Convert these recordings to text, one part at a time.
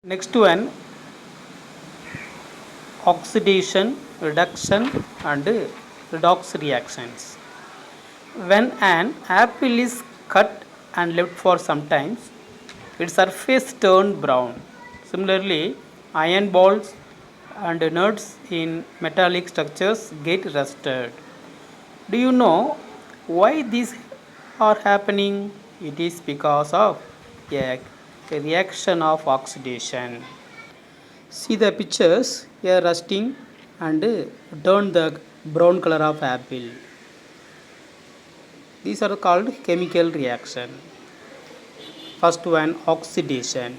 Next one, oxidation, reduction and redox reactions. When an apple is cut and left for some time, its surface turns brown. Similarly, iron balls and nuts in metallic structures get rusted. Do you know why these are happening? It is because of a reaction of oxidation. See the pictures here rusting and turn the brown color of apple. These are called chemical reaction. First one, oxidation.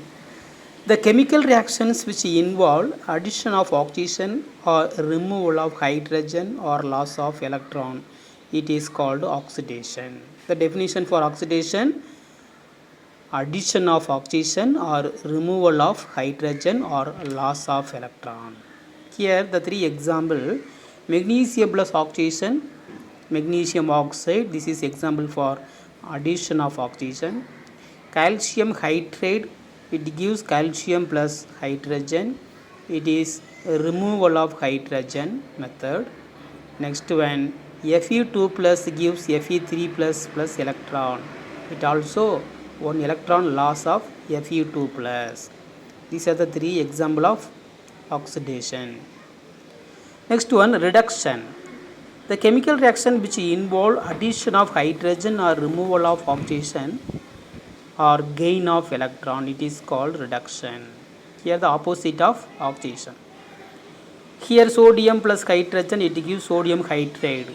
The chemical reactions which involve addition of oxygen or removal of hydrogen or loss of electron, it is called oxidation. The definition for oxidation: addition of oxygen or removal of hydrogen or loss of electron. Here the three example: magnesium plus oxygen, magnesium oxide, this is example for addition of oxygen. Calcium hydride, it gives calcium plus hydrogen, it is removal of hydrogen method. Next one, Fe2 plus gives Fe3 plus electron, it also one electron loss of Fe2 plus. These are the three example of oxidation. Next one, reduction. The chemical reaction which involve addition of hydrogen or removal of oxygen or gain of electron, it is called reduction. Here the opposite of oxidation. Here sodium plus hydrogen, it gives sodium hydride.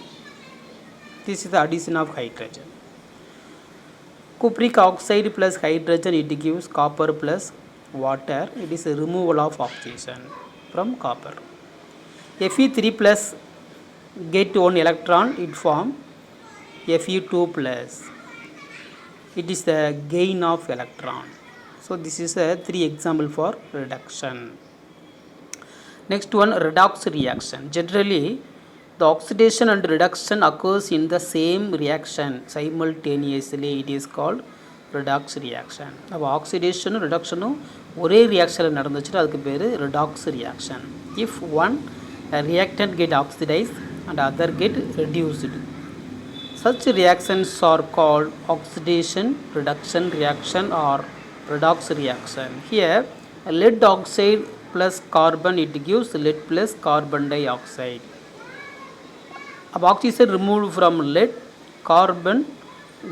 This is the addition of hydrogen. Cupric oxide plus hydrogen, it gives copper plus water, it is a removal of oxygen from copper. Fe3 plus get one electron, it form Fe2 plus, it is the gain of electron. So this is a three example for reduction. Next one, redox reaction. Generally the oxidation and reduction occurs in the same reaction simultaneously, it is called redox reaction. அப்போ ஆக்சிடேஷனும் ரிடக்ஷனும் ஒரே ரியாக்ஷனில் நடந்துச்சுன்னா அதுக்கு பேர் redox reaction. If one reactant get oxidized and other get reduced, such reactions are called oxidation reduction reaction or redox reaction. Here lead oxide plus carbon, it gives lead plus carbon dioxide. Oxygen removed from lead, carbon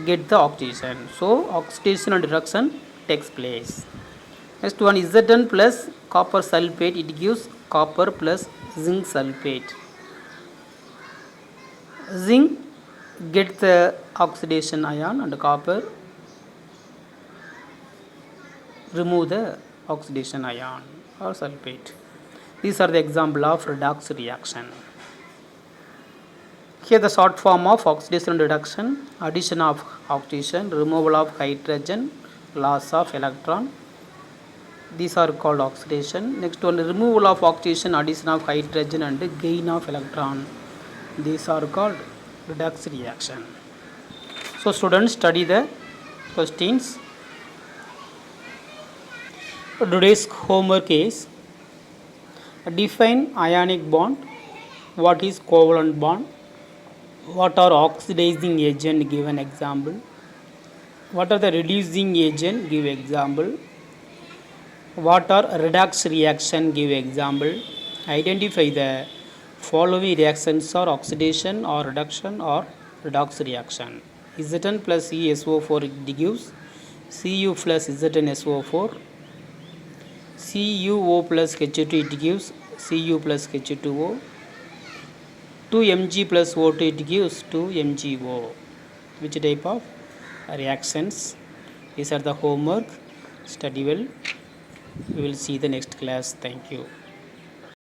get the oxygen, so oxidation and reduction takes place. Next one, Zn plus copper sulfate, it gives copper plus zinc sulfate. Zinc get the oxidation ion and copper remove the oxidation ion or sulfate. These are the example of redox reaction. Here the short form of oxidation and reduction: addition of oxygen, removal of hydrogen, loss of electron. These are called oxidation. Next one, removal of oxygen, addition of hydrogen and gain of electron. These are called redox reaction. So students, study the questions. Today's homework is define ionic bond, what is covalent bond, what are oxidizing agent, give an example, what are the reducing agent, give example, what are redox reaction, give example, identify the following reactions are oxidation or reduction or redox reaction. Zn plus CSO4, it gives Cu plus ZnSO4, CuO plus H2, it gives Cu plus H2O, 2Mg plus O2, it gives 2MgO. Which type of reactions? These are the homework. Study well. We will see the next class. Thank you.